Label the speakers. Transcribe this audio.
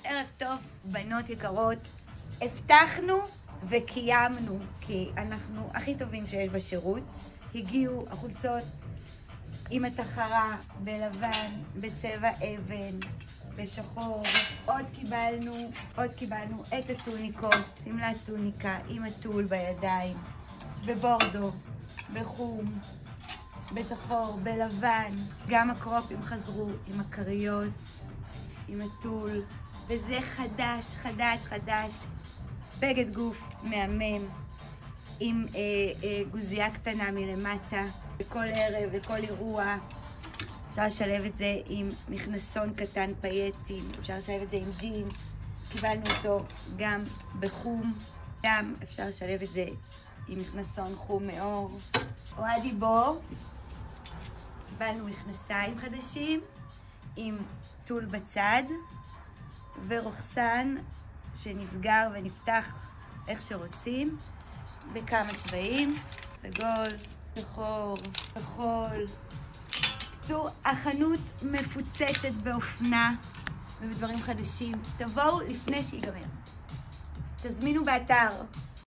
Speaker 1: ערב טוב, בנות יקרות. הבטחנו וקיימנו, כי אנחנו הכי טובים שיש בשירות. הגיעו החולצות עם התחרה בלבן, בצבע אבן, בשחור. עוד קיבלנו את הטוניקות, סמלת טוניקה עם הטול בידיים, בבורדו, בחום, בשחור, בלבן. גם הקרופים חזרו עם הכריות, עם הטול, וזה חדש, בגד גוף מהמם, עם גוזייה קטנה מלמטה, בכל ערב, בכל אירוע. אפשר לשלב את זה עם מכנסון קטן פייטים, אפשר לשלב את זה עם ג'ינס. קיבלנו אותו גם בחום, גם אפשר לשלב את זה עם מכנסון חום מאור. אוהדי בור, קיבלנו מכנסיים חדשים עם טול בצד ורוחסן שנסגר ונפתח איך שרוצים, בכמה צבעים, סגול, שחור, כחול. בקיצור, החנות מפוצצת באופנה ובדברים חדשים. תבואו לפני שיגמר. תזמינו באתר